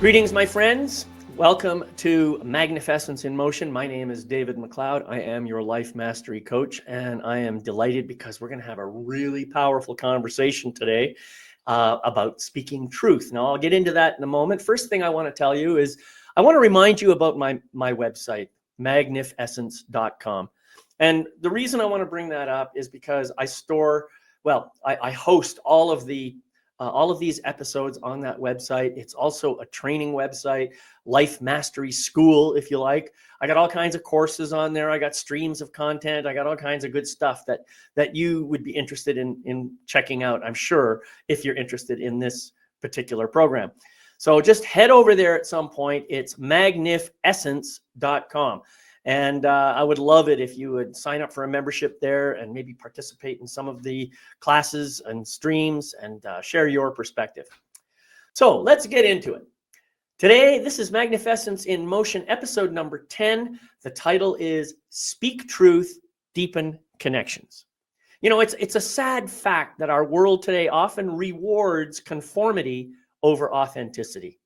Greetings, my friends. Welcome to Magnificence in Motion. My name is David McLeod. I am your life mastery coach, and I am delighted because we're going to have a really powerful conversation today about speaking truth. Now, I'll get into that in a moment. First thing I want to tell you is I want to remind you about my website, magnificence.com. And the reason I want to bring that up is because I host all of these episodes on that website. It's also a training website, life mastery school, if you like. I got all kinds of courses on there. I got streams of content. I got all kinds of good stuff that you would be interested in checking out, I'm sure, if you're interested in this particular program. So just head over there at some point. It's magnificence.com. And I would love it if you would sign up for a membership there and maybe participate in some of the classes and streams and share your perspective. So let's get into it. Today, this is Magnificence in Motion, episode number 10. The title is Speak Truth, Deepen Connections. You know, it's a sad fact that our world today often rewards conformity over authenticity.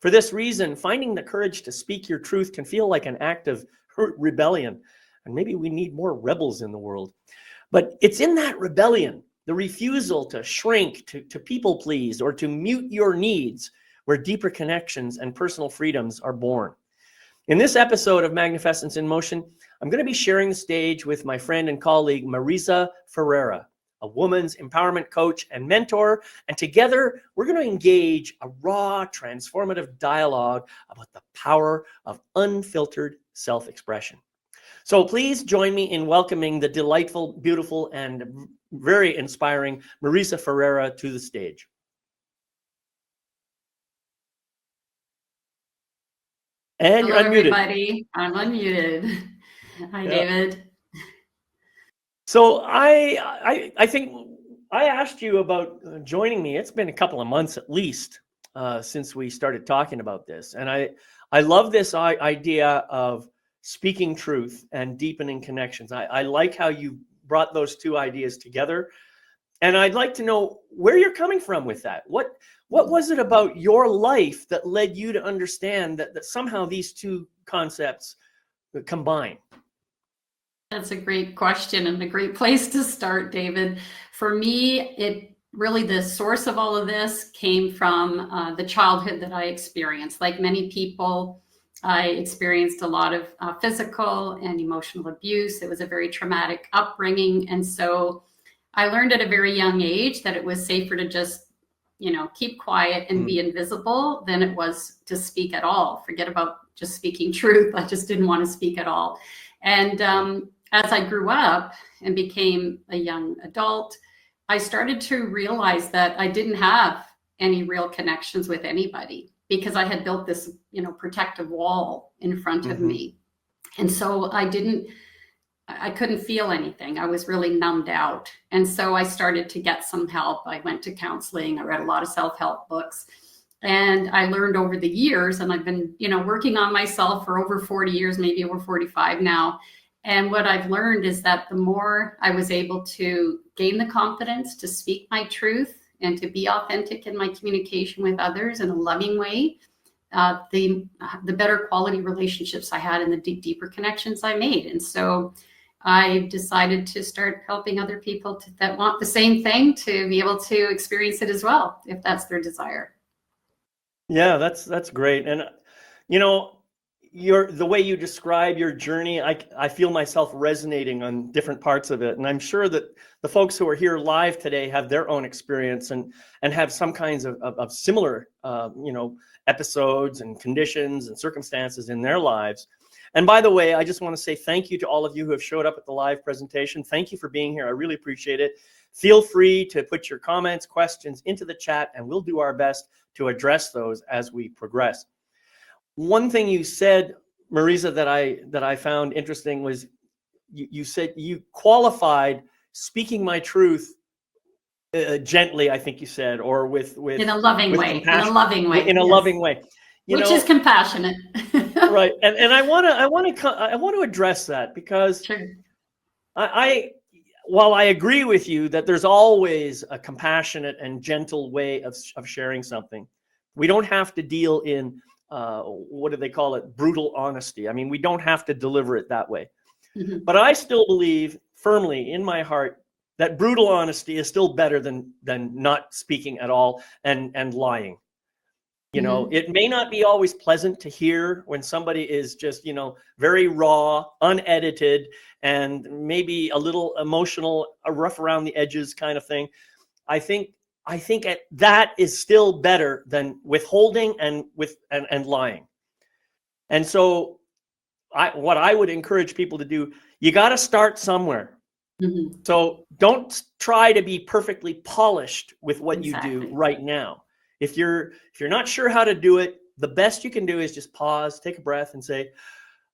For this reason, finding the courage to speak your truth can feel like an act of rebellion. And maybe we need more rebels in the world. But it's in that rebellion, the refusal to shrink, to people please, or to mute your needs, where deeper connections and personal freedoms are born. In this episode of Magnificence in Motion, I'm going to be sharing the stage with my friend and colleague, Marisa Ferrera, a woman's empowerment coach and mentor. And together, we're going to engage a raw, transformative dialogue about the power of unfiltered self-expression. So please join me in welcoming the delightful, beautiful, and very inspiring Marisa Ferrera to the stage. And Hello, you're unmuted. everybody. I'm unmuted. Hi, David. So I think I asked you about joining me. It's been a couple of months at least since we started talking about this. And I love this idea of speaking truth and deepening connections. I like how you brought those two ideas together. And I'd like to know where you're coming from with that. What was it about your life that led you to understand that somehow these two concepts combine? That's a great question and a great place to start, David. For me, the source of all of this came from the childhood that I experienced. Like many people, I experienced a lot of physical and emotional abuse. It was a very traumatic upbringing. And so I learned at a very young age that it was safer to just, keep quiet and be invisible than it was to speak at all. Forget about just speaking truth. I just didn't want to speak at all. And as I grew up and became a young adult, I started to realize that I didn't have any real connections with anybody because I had built this, protective wall in front of me. And so I couldn't feel anything. I was really numbed out. And so I started to get some help. I went to counseling. I read a lot of self-help books. And I learned over the years, and I've been, working on myself for over 40 years, maybe over 45 now. And what I've learned is that the more I was able to gain the confidence to speak my truth and to be authentic in my communication with others in a loving way, the better quality relationships I had and the deeper connections I made. And so I decided to start helping other people that want the same thing to be able to experience it as well, if that's their desire. Yeah, that's great. And the way you describe your journey, I feel myself resonating on different parts of it. And I'm sure that the folks who are here live today have their own experience and have some kinds of similar episodes and conditions and circumstances in their lives. And by the way, I just want to say thank you to all of you who have showed up at the live presentation. Thank you for being here. I really appreciate it. Feel free to put your comments, questions into the chat, and we'll do our best to address those as we progress. One thing you said, Marisa, that I found interesting was you said you qualified speaking my truth gently, I think you said, or with in a loving way, compassion. in a loving way, in a loving way, which is compassionate. Right. And I want to address that because Sure. While I agree with you that there's always a compassionate and gentle way of sharing something, We don't have to deal in, what do they call it? Brutal honesty. I mean, we don't have to deliver it that way. Mhm. But I still believe firmly in my heart that brutal honesty is still better than not speaking at all and lying. You know, Mhm. it may not be always pleasant to hear when somebody is just, very raw, unedited, and maybe a little emotional, rough around the edges kind of thing. I think that is still better than withholding and lying. And so what I would encourage people to do, you got to start somewhere. Mhm. So don't try to be perfectly polished with what you do Exactly. right now. If you're not sure how to do it, the best you can do is just pause, take a breath, and say,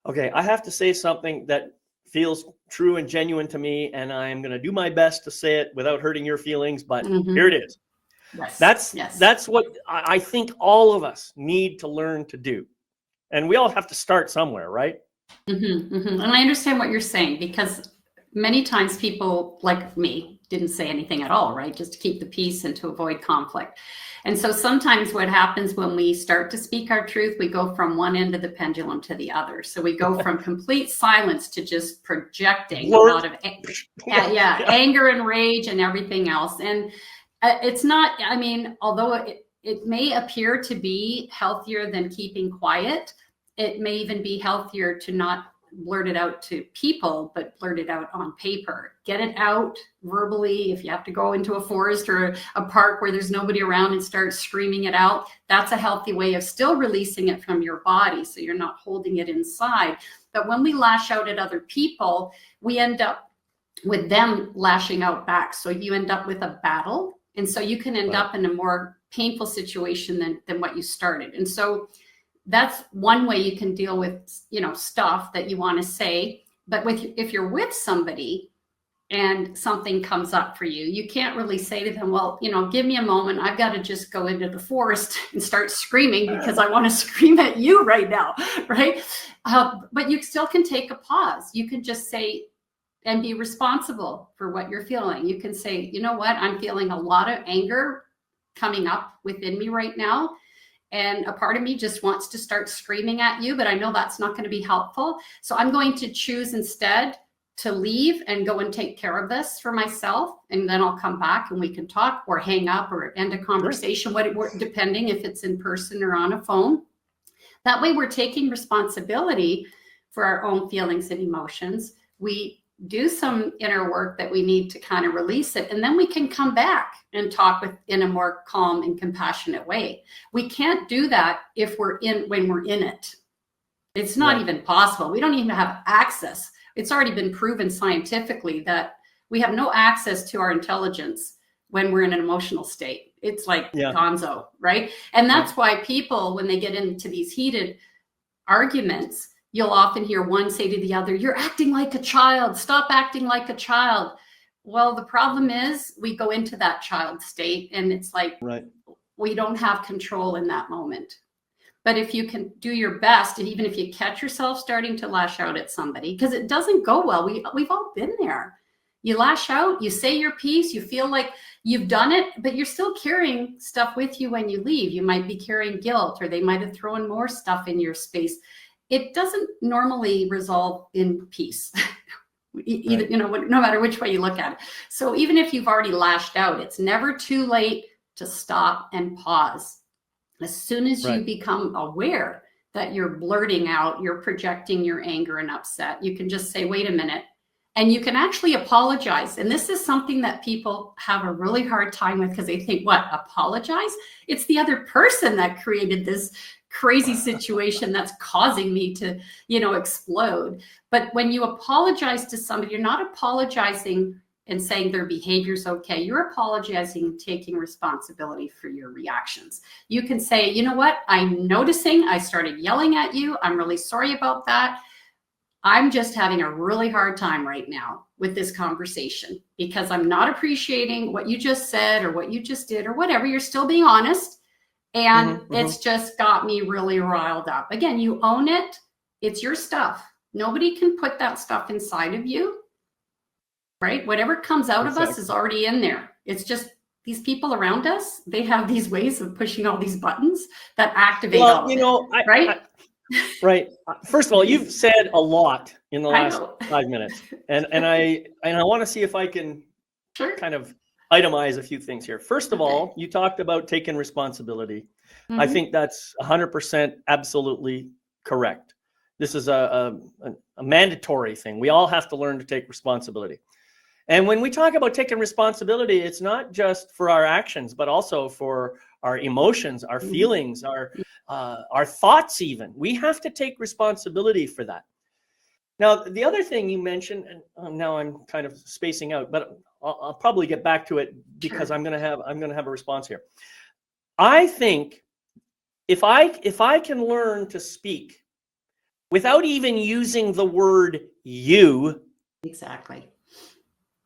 okay, I have to say something that feels true and genuine to me, and I'm going to do my best to say it without hurting your feelings, but here it Mhm. is. Yes. That's Yes. what I think all of us need to learn to do. And we all have to start somewhere, right? Mhm. Mhm. And I understand what you're saying, because many times people like me didn't say anything at all, right? Just to keep the peace and to avoid conflict. And so sometimes what happens when we start to speak our truth, we go from one end of the pendulum to the other. So we go from complete silence to just projecting a Blurt. lot of yeah, Yeah. anger and rage and everything else. And it's not, I mean, although it may appear to be healthier than keeping quiet, it may even be healthier to not blurt it out to people, but blurt it out on paper. Get it out verbally. If you have to go into a forest or a park where there's nobody around and start screaming it out, that's a healthy way of still releasing it from your body, so you're not holding it inside. But when we lash out at other people, we end up with them lashing out back. So you end up with a battle. And so you can end Right. up in a more painful situation than what you started. And so that's one way you can deal with, stuff that you want to say. But if you're with somebody and something comes up for you, you can't really say to them, well, give me a moment, I've got to just go into the forest and start screaming because I want to scream at you right now. Right. But you still can take a pause. You can just say and be responsible for what you're feeling. You can say, you know what, I'm feeling a lot of anger coming up within me right now. And a part of me just wants to start screaming at you, but I know that's not going to be helpful. So I'm going to choose instead to leave and go and take care of this for myself. And then I'll come back and we can talk or hang up or end a conversation, depending if it's in person or on a phone. That way we're taking responsibility for our own feelings and emotions. We do some inner work that we need to kind of release it, and then we can come back and talk in a more calm and compassionate way. We can't do that when we're in it. It's not Right. even possible. We don't even have access. It's already been proven scientifically that we have no access to our intelligence when we're in an emotional state. It's like Yeah. gonzo, right? And that's why people, when they get into these heated arguments, you'll often hear one say to the other, you're acting like a child, stop acting like a child. Well, the problem is we go into that child state and it's like, Right. we don't have control in that moment. But if you can do your best, and even if you catch yourself starting to lash out at somebody, because it doesn't go well, we've all been there. You lash out, you say your piece, you feel like you've done it, but you're still carrying stuff with you when you leave. You might be carrying guilt, or they might have thrown more stuff in your space. It doesn't normally resolve in peace. Either, Right. no matter which way you look at it. So even if you've already lashed out, it's never too late to stop and pause. As soon as you Right. become aware that you're blurting out, you're projecting your anger and upset, you can just say, wait a minute. And you can actually apologize. And this is something that people have a really hard time with, because they think, what, apologize? It's the other person that created this crazy situation that's causing me to, explode. But when you apologize to somebody, you're not apologizing and saying their behavior's okay. You're apologizing and taking responsibility for your reactions. You can say, you know what, I'm noticing I started yelling at you. I'm really sorry about that. I'm just having a really hard time right now with this conversation because I'm not appreciating what you just said or what you just did or whatever. You're still being honest. And it's just got me really riled up. Again, you own it. It's your stuff. Nobody can put that stuff inside of you, right? Whatever comes out of us is already in there. It's just these people around us, they have these ways of pushing all these buttons that activate Well, all of you it, know, right? right. First of all, you've said a lot in the I last know. 5 minutes, and I want to see if I can Sure. kind of itemize a few things here. First of Okay. all, you talked about taking responsibility. I Mhm. think that's 100% absolutely correct. This is a mandatory thing. We all have to learn to take responsibility. And when we talk about taking responsibility, it's not just for our actions, but also for our emotions, our Mhm. feelings, our thoughts even. We have to take responsibility for that. Now, the other thing you mentioned, and now I'm kind of spacing out, but I'll probably get back to it because Sure. I'm going to have a response here. I think if I can learn to speak without even using the word you, Exactly.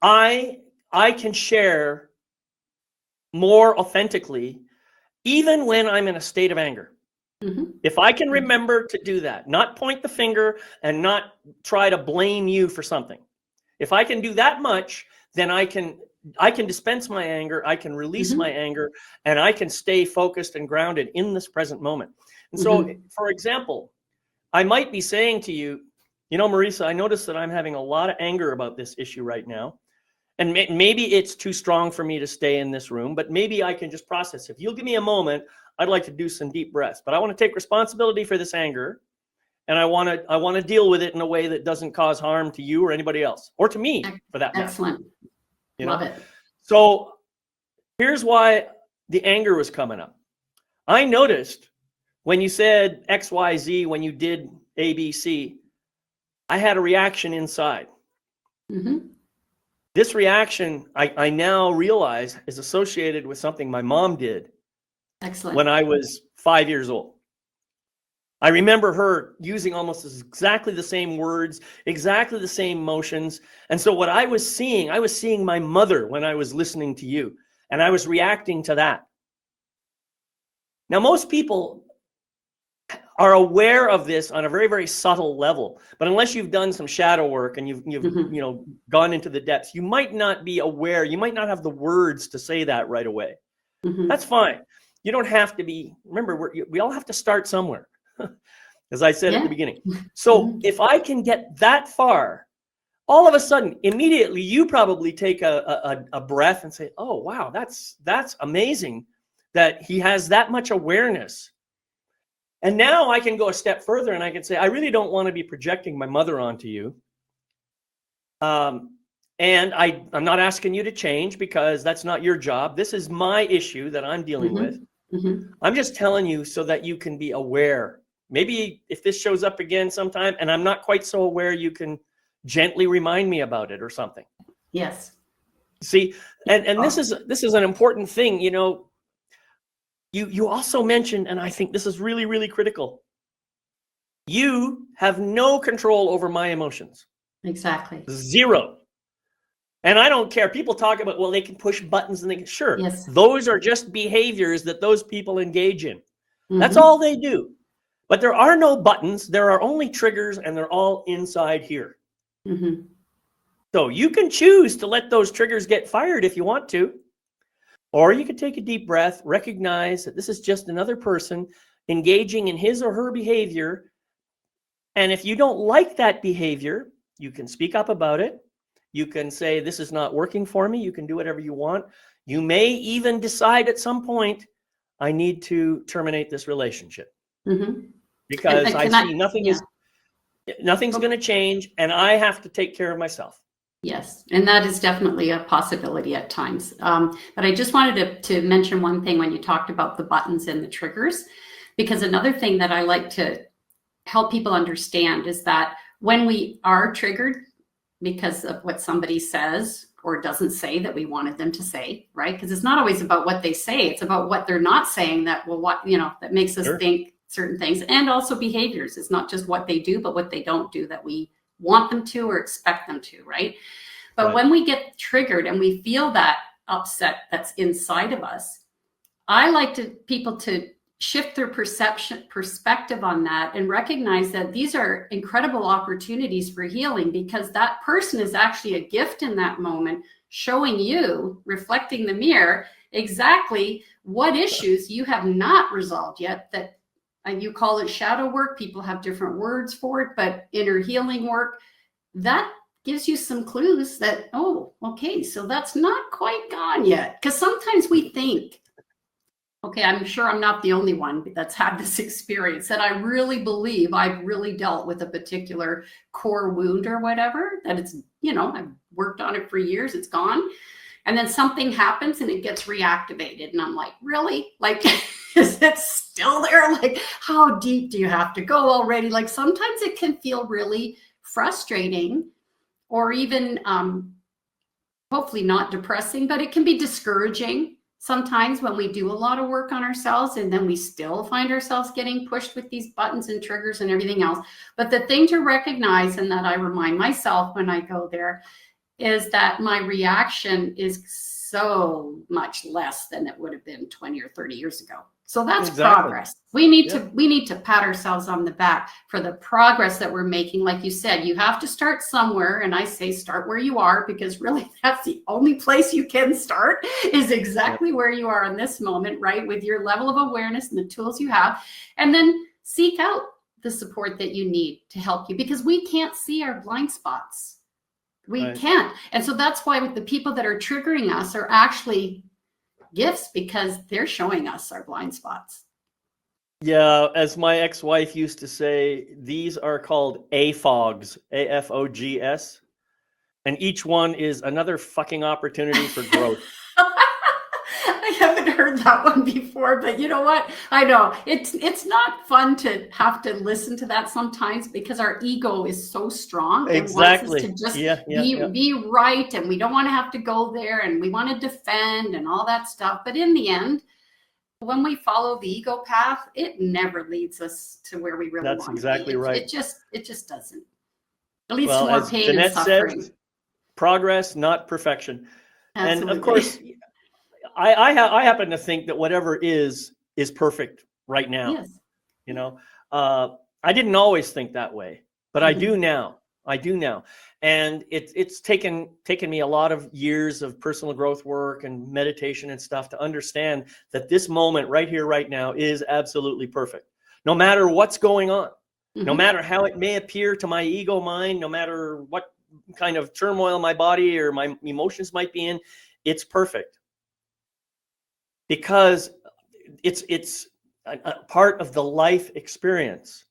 I can share more authentically, even when I'm in a state of anger. Mhm. If I can remember to do that, not point the finger and not try to blame you for something. If I can do that much, then I can dispense my anger, I can release my Mhm. anger, and I can stay focused and grounded in this present moment. And so, Mhm. for example, I might be saying to you, you know, Marisa, I notice that I'm having a lot of anger about this issue right now. And maybe it's too strong for me to stay in this room, but maybe I can just process. If you'll give me a moment, I'd like to do some deep breaths. But I want to take responsibility for this anger, and I want to deal with it in a way that doesn't cause harm to you or anybody else, or to me for that matter. Excellent. You Love know. it. So here's why the anger was coming up. I noticed when you said X, Y, Z, when you did A, B, C, I had a reaction inside. Mhm. This reaction, I now realize, is associated with something my mom did Excellent. when I was 5 years old. I remember her using almost exactly the same words, exactly the same motions. And so what I was seeing my mother when I was listening to you, and I was reacting to that. Now, most people are aware of this on a very, very subtle level, but unless you've done some shadow work and you've Mhm. gone into the depths, you might not be aware. You might not have the words to say that right away. Mhm. That's fine. You don't have to be. Remember, we all have to start somewhere, as I said at the Yeah. beginning. So Mhm. if I can get that far, all of a sudden, immediately, you probably take a breath and say, "Oh, wow, that's amazing that he has that much awareness." And now I can go a step further and I can say, I really don't want to be projecting my mother onto you. And I'm not asking you to change because that's not your job. This is my issue that I'm dealing with. Mhm. Mhm. I'm just telling you so that you can be aware. Maybe if this shows up again sometime and I'm not quite so aware, you can gently remind me about it or something. Yes. See, and this Oh, is an important thing. You know, you also mentioned, and I think this is really, really critical. You have no control over my emotions. exactly. Zero. And I don't care. People talk about, well, they can push buttons and they can, sure. Yes. Those are just behaviors that those people engage in. That's all Mhm. they do. But there are no buttons. There are only triggers, and they're all inside here. Mhm. So you can choose to let those triggers get fired if you want to, or you can take a deep breath, recognize that this is just another person engaging in his or her behavior. And if you don't like that behavior, you can speak up about it. You can say, this is not working for me. You can do whatever you want. You may even decide at some point, I need to terminate this relationship Mhm. because And I can I? see Yeah. nothing's going to change and I have to take care of myself. Yes, and that is definitely a possibility at times. But I just wanted to mention one thing when you talked about the buttons and the triggers, because another thing that I like to help people understand is that when we are triggered because of what somebody says or doesn't say that we wanted them to say, right? Because it's not always about what they say, it's about what they're not saying that will what that makes us Sure. think certain things, and also behaviors. It's not just what they do, but what they don't do that we want them to or expect them to, right? But Right. when we get triggered and we feel that upset that's inside of us, I like to people to shift their perspective on that and recognize that these are incredible opportunities for healing, because that person is actually a gift in that moment, showing you, reflecting the mirror, exactly what issues you have not resolved yet. That, and you call it shadow work, people have different words for it, but inner healing work, that gives you some clues that, oh, okay, so that's not quite gone yet. Because sometimes we think, okay, I'm sure I'm not the only one that's had this experience, that I really believe I've really dealt with a particular core wound or whatever, that it's, I've worked on it for years, it's gone. And then something happens and it gets reactivated. And I'm like, really? Like, is it still there? Like, how deep do you have to go already? Like, sometimes it can feel really frustrating, or even hopefully not depressing, but it can be discouraging sometimes when we do a lot of work on ourselves and then we still find ourselves getting pushed with these buttons and triggers and everything else. But the thing to recognize, and that I remind myself when I go there, is that my reaction is so much less than it would have been 20 or 30 years ago. So that's progress. We need to pat ourselves on the back for the progress that we're making. Like you said, you have to start somewhere. And I say start where you are, because really that's the only place you can start, is exactly where you are in this moment, right? With your level of awareness and the tools you have. And then seek out the support that you need to help you, because we can't see our blind spots. We can't. And so that's why the people that are triggering us are actually gifts, because they're showing us our blind spots. Yeah, as my ex-wife used to say, these are called AFOGs, AFOGS, and each one is another fucking opportunity for growth. I haven't heard that one before, but you know what? I know it's not fun to have to listen to that sometimes, because our ego is so strong. Exactly. It wants us to just be right, and we don't want to have to go there, and we want to defend and all that stuff. But in the end, when we follow the ego path, it never leads us to where we really want to be. That's exactly right. It just doesn't. It leads to more pain and suffering. Says, progress, not perfection. Absolutely. And of course, I happen to think that whatever is perfect right now. Yes. I didn't always think that way, but I do now. And it's taken me a lot of years of personal growth work and meditation and stuff to understand that this moment right here, right now is absolutely perfect. No matter what's going on, no matter how it may appear to my ego mind, no matter what kind of turmoil my body or my emotions might be in, it's perfect. Because it's a part of the life experience.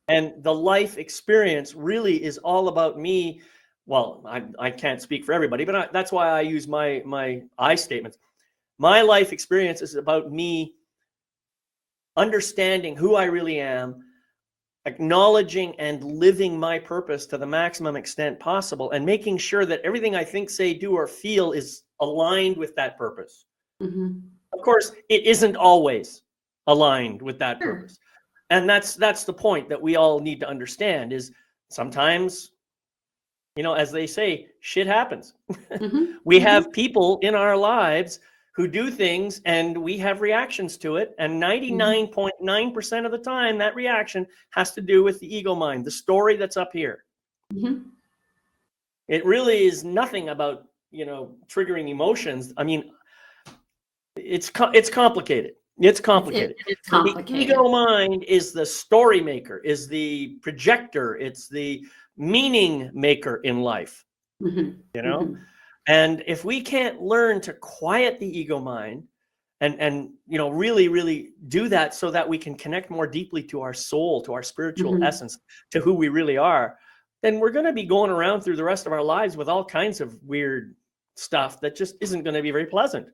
And the life experience really is all about me. Well, I can't speak for everybody, but that's why I use my I statements. My life experience is about me understanding who I really am, acknowledging and living my purpose to the maximum extent possible, and making sure that everything I think, say, do, or feel is aligned with that purpose. Of course, it isn't always aligned with that purpose. And that's the point that we all need to understand, is sometimes, as they say, shit happens. We have people in our lives who do things and we have reactions to it. And 99.9% of the time, that reaction has to do with the ego mind, the story that's up here. It really is nothing about, triggering emotions. I mean, it's complicated. It's complicated. It's complicated. The ego mind is the story maker, is the projector. It's the meaning maker in life, And if we can't learn to quiet the ego mind and really, really do that so that we can connect more deeply to our soul, to our spiritual essence, to who we really are, then we're going to be going around through the rest of our lives with all kinds of weird stuff that just isn't going to be very pleasant.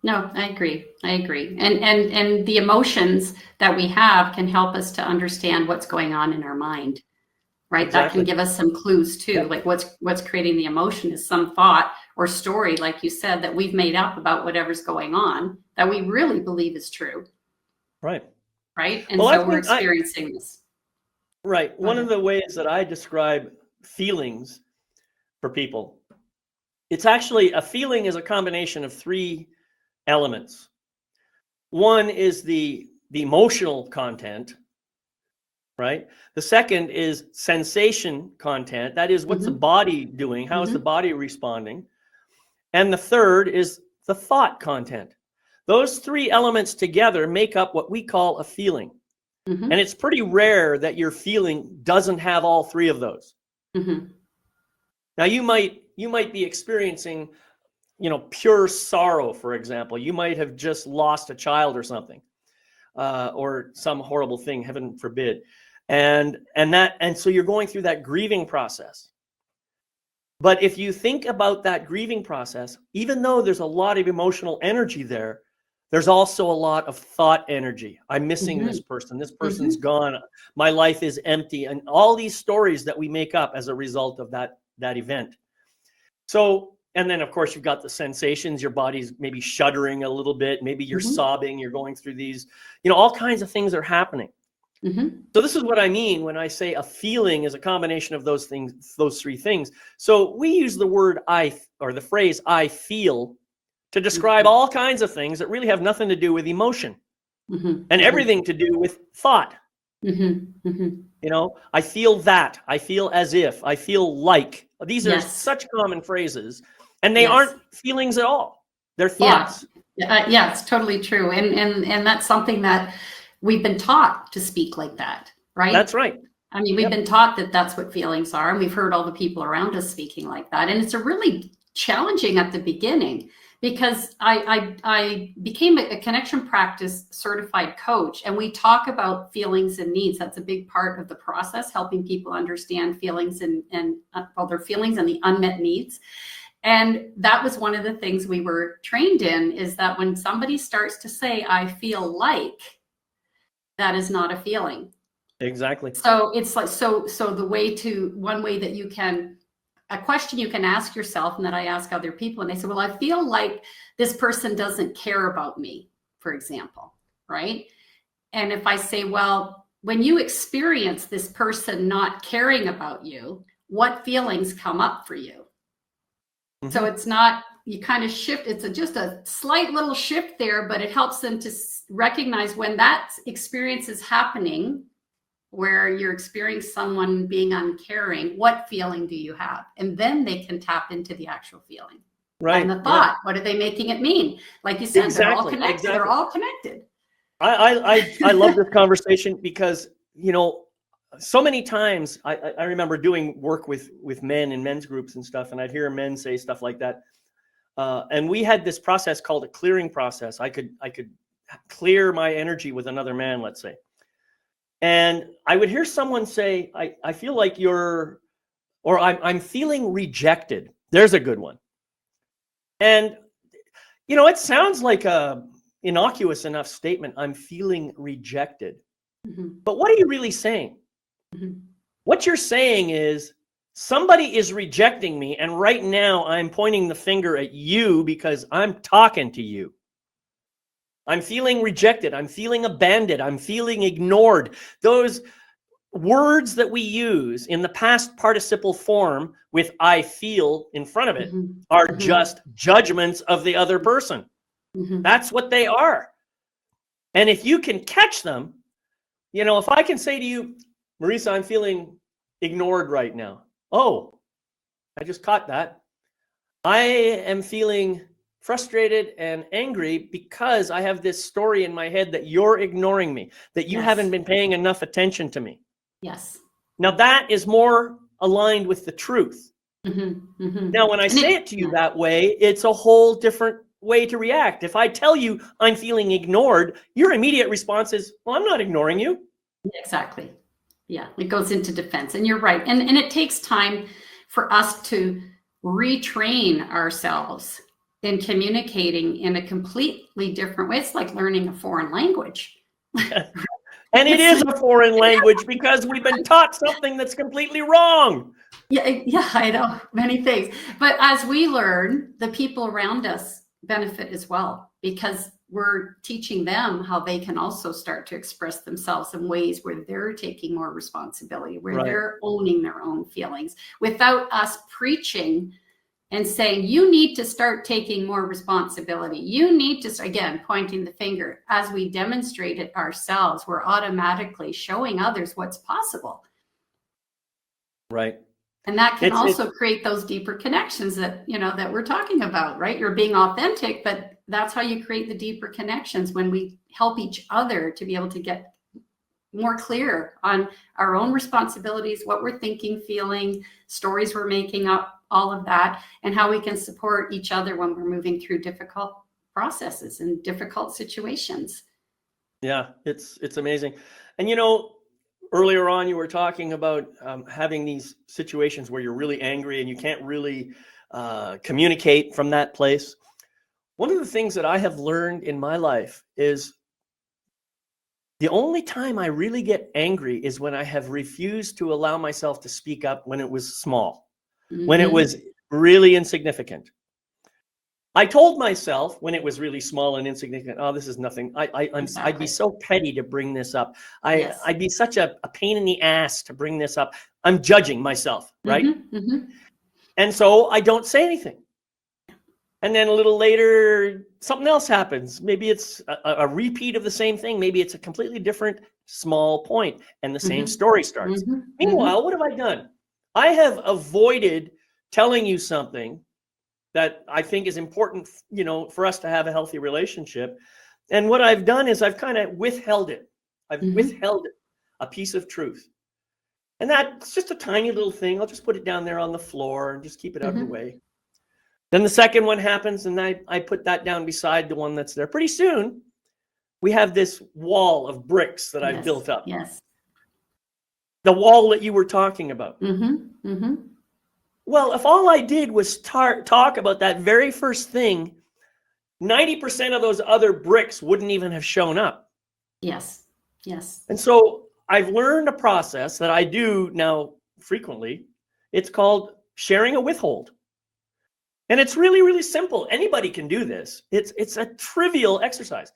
No, I agree. And the emotions that we have can help us to understand what's going on in our mind, right? Exactly. That can give us some clues too. Yeah. Like what's creating the emotion is some thought or story, like you said, that we've made up about whatever's going on that we really believe is true. Right. And so we're experiencing this. Right. One of the ways that I describe feelings for people, it's actually, a feeling is a combination of three elements. One is the emotional content, right? The second is sensation content. That is, what's the body doing? How is the body responding? And the third is the thought content. Those three elements together make up what we call a feeling. And it's pretty rare that your feeling doesn't have all three of those. Now, you might be experiencing, pure sorrow, for example. You might have just lost a child or something, or some horrible thing, heaven forbid. And so you're going through that grieving process. But if you think about that grieving process, even though there's a lot of emotional energy there, there's also a lot of thought energy. I'm missing this person. This person's gone. My life is empty. And all these stories that we make up as a result of that event. So, and then of course you've got the sensations. Your body's maybe shuddering a little bit. Maybe you're sobbing. You're going through these, all kinds of things are happening. So this is what I mean when I say a feeling is a combination of those things, those three things. So we use the word or the phrase I feel to describe all kinds of things that really have nothing to do with emotion and everything to do with thought. I feel that, I feel as if, I feel like. These are such common phrases, and they aren't feelings at all. They're thoughts. Yeah, it's totally true. And that's something that we've been taught to speak like that, right? That's right. I mean, we've been taught that that's what feelings are, and we've heard all the people around us speaking like that. And it's a really challenging at the beginning, because I became a connection practice certified coach, and we talk about feelings and needs. That's a big part of the process, helping people understand feelings and their feelings and the unmet needs. And that was one of the things we were trained in, is that when somebody starts to say, I feel like, that is not a feeling. Exactly. So it's like, so one way that you can, a question you can ask yourself, and that I ask other people, and they say, well, I feel like this person doesn't care about me, for example, right? And if I say, well, when you experience this person not caring about you, what feelings come up for you? So it's not, you kind of shift, it's just a slight little shift there, but it helps them to recognize when that experience is happening, where you're experiencing someone being uncaring, what feeling do you have? And then they can tap into the actual feeling. Right. And the thought, what are they making it mean? Like you said, they're all connected. Exactly. They're all connected. I love this conversation because, so many times I remember doing work with men in men's groups and stuff, and I'd hear men say stuff like that. And we had this process called a clearing process. I could clear my energy with another man, let's say. And I would hear someone say, I feel like I'm feeling rejected. There's a good one. And, it sounds like a innocuous enough statement. I'm feeling rejected. But what are you really saying? What you're saying is, somebody is rejecting me, and right now I'm pointing the finger at you because I'm talking to you. I'm feeling rejected. I'm feeling abandoned. I'm feeling ignored. Those words that we use in the past participle form with I feel in front of it are just judgments of the other person. That's what they are. And if you can catch them, if I can say to you, Marisa, I'm feeling ignored right now. Oh, I just caught that. I am feeling frustrated and angry because I have this story in my head that you're ignoring me, that you haven't been paying enough attention to me. Yes. Now that is more aligned with the truth. Now, when I say it to you that way, it's a whole different way to react. If I tell you I'm feeling ignored, your immediate response is, well, I'm not ignoring you. Exactly. Yeah, it goes into defense. And you're right. And it takes time for us to retrain ourselves in communicating in a completely different way. It's like learning a foreign language. And it is a foreign language because we've been taught something that's completely wrong. Yeah, I know, many things. But as we learn, the people around us benefit as well, because we're teaching them how they can also start to express themselves in ways where they're taking more responsibility, where they're owning their own feelings without us preaching and saying, you need to start taking more responsibility. You need to, again, pointing the finger. As we demonstrate it ourselves, we're automatically showing others what's possible. Right. And that can It's also create those deeper connections that, that we're talking about, right? You're being authentic, but that's how you create the deeper connections, when we help each other to be able to get more clear on our own responsibilities, what we're thinking, feeling, stories we're making up, all of that, and how we can support each other when we're moving through difficult processes and difficult situations. Yeah, it's amazing. And earlier on, you were talking about having these situations where you're really angry and you can't really communicate from that place. One of the things that I have learned in my life is the only time I really get angry is when I have refused to allow myself to speak up when it was small, when it was really insignificant. I told myself when it was really small and insignificant, oh, this is nothing. I'd be so petty to bring this up. I'd be such a pain in the ass to bring this up. I'm judging myself, right? And so I don't say anything. And then a little later, something else happens. Maybe it's a repeat of the same thing. Maybe it's a completely different small point, and the same story starts. Meanwhile, what have I done? I have avoided telling you something that I think is important, for us to have a healthy relationship. And what I've done is I've kind of withheld it. I've withheld a piece of truth. And that's just a tiny little thing. I'll just put it down there on the floor and just keep it out of the way. Then the second one happens, and I put that down beside the one that's there. Pretty soon, we have this wall of bricks that I've built up. Yes. The wall that you were talking about. Well, if all I did was talk about that very first thing, 90% of those other bricks wouldn't even have shown up. Yes. And so I've learned a process that I do now frequently. It's called sharing a withhold. And it's really, really simple. Anybody can do this. It's a trivial exercise.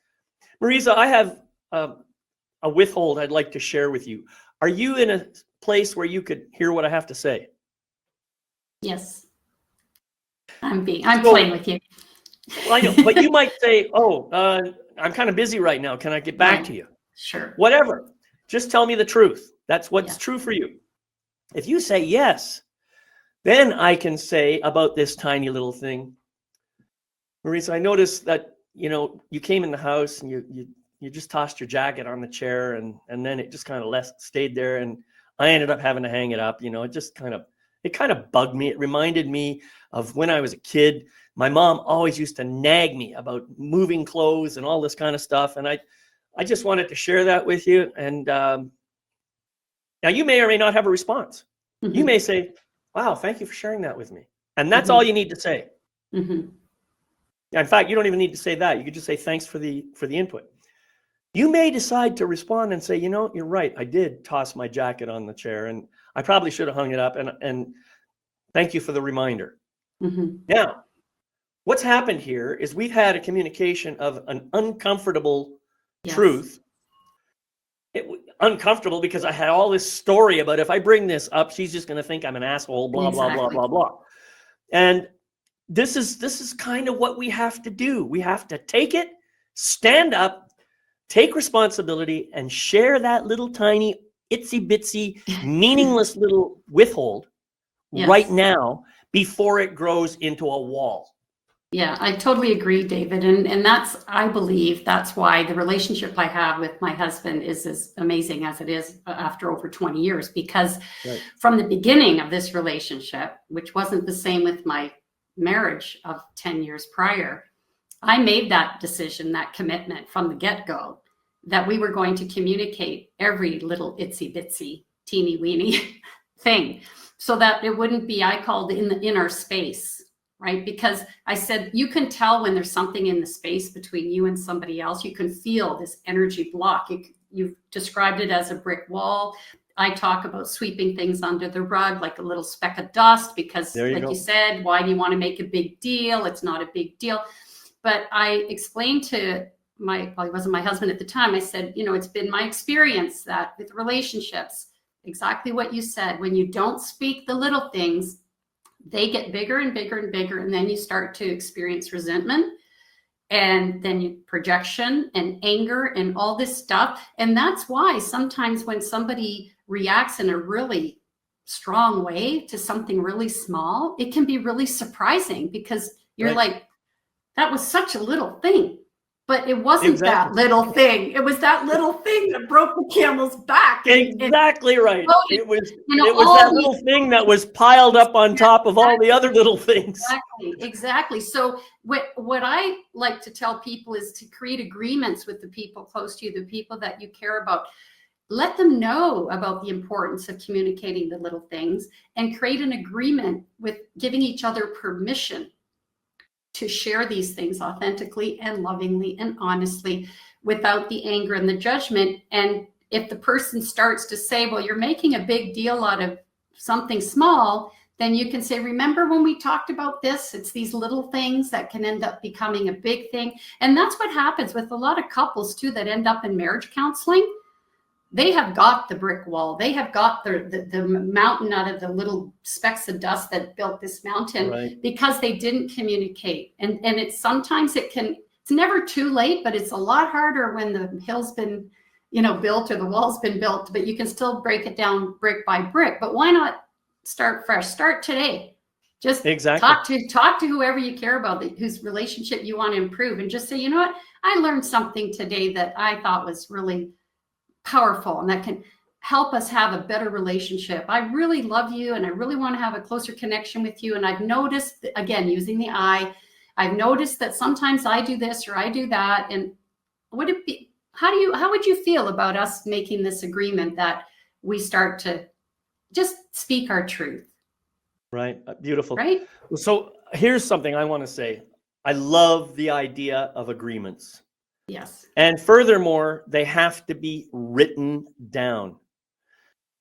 Marisa, I have a withhold I'd like to share with you. Are you in a place where you could hear what I have to say? Yes. I'm playing with you. Well, I know, but you might say, I'm kind of busy right now. Can I get back to you? Sure. Whatever. Just tell me the truth. That's what's true for you. If you say yes, then I can say about this tiny little thing. Marisa, I noticed that, you came in the house and you just tossed your jacket on the chair, and then it just kind of stayed there, and I ended up having to hang it up. It kind of bugged me. It reminded me of when I was a kid. My mom always used to nag me about moving clothes and all this kind of stuff. And I just wanted to share that with you. And now you may or may not have a response. You may say, wow, thank you for sharing that with me. And that's all you need to say. In fact, you don't even need to say that. You could just say, thanks for the input. You may decide to respond and say, you're right. I did toss my jacket on the chair, and I probably should have hung it up. And thank you for the reminder. Now, what's happened here is we've had a communication of an uncomfortable truth. Uncomfortable because I had all this story about if I bring this up, she's just going to think I'm an asshole, blah, blah, blah, blah, blah. And this is kind of what we have to do. We have to take it, stand up, take responsibility, and share that little tiny itsy bitsy meaningless little withhold right now before it grows into a wall. Yeah, I totally agree, David. And I believe that's why the relationship I have with my husband is as amazing as it is after over 20 years, because from the beginning of this relationship, which wasn't the same with my marriage of 10 years prior, I made that decision, that commitment from the get-go, that we were going to communicate every little itsy bitsy teeny weeny thing, so that it wouldn't be, I called in our space, right? Because I said, you can tell when there's something in the space between you and somebody else. You can feel this energy block. You've described it as a brick wall. I talk about sweeping things under the rug like a little speck of dust, because you said, why do you want to make a big deal? It's not a big deal. But I explained to he wasn't my husband at the time. I said, it's been my experience that with relationships, exactly what you said, when you don't speak the little things, they get bigger and bigger and bigger. And then you start to experience resentment, and then projection and anger and all this stuff. And that's why sometimes when somebody reacts in a really strong way to something really small, it can be really surprising, because you're like, that was such a little thing. But it wasn't that little thing. It was that little thing that broke the camel's back. Exactly right. It was that little thing that was piled up on top of all the other little things. Exactly. So what I like to tell people is to create agreements with the people close to you, the people that you care about. Let them know about the importance of communicating the little things, and create an agreement with giving each other permission to share these things authentically and lovingly and honestly, without the anger and the judgment. And if the person starts to say, well, you're making a big deal out of something small, then you can say, remember when we talked about this? It's these little things that can end up becoming a big thing. And that's what happens with a lot of couples too, that end up in marriage counseling. They have got the brick wall. They have got the mountain out of the little specks of dust that built this mountain, because they didn't communicate. And it's sometimes it's never too late, but it's a lot harder when the hill's been, built, or the wall's been built, but you can still break it down brick by brick. But why not start fresh? Start today. Just talk to whoever you care about, whose relationship you want to improve, and just say, you know what? I learned something today that I thought was really powerful, and that can help us have a better relationship. I really love you, and I really want to have a closer connection with you. And I've noticed, again, using the I've noticed that sometimes I do this or I do that. And would it be, how would you feel about us making this agreement that we start to just speak our truth? Right. Beautiful. Right. So here's something I want to say. I love the idea of agreements. Yes. And furthermore, they have to be written down,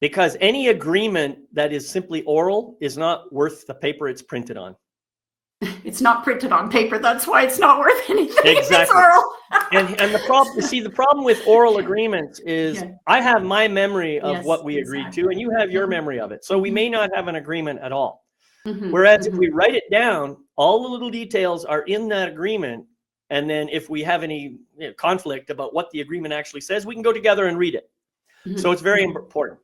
because any agreement that is simply oral is not worth the paper it's printed on. It's not printed on paper. That's why it's not worth anything. Exactly. It's oral. and the problem with oral agreements is I have my memory of what we agreed to, and you have your memory of it. So we may not have an agreement at all. Whereas if we write it down, all the little details are in that agreement. And then if we have any conflict about what the agreement actually says, we can go together and read it. So it's very important.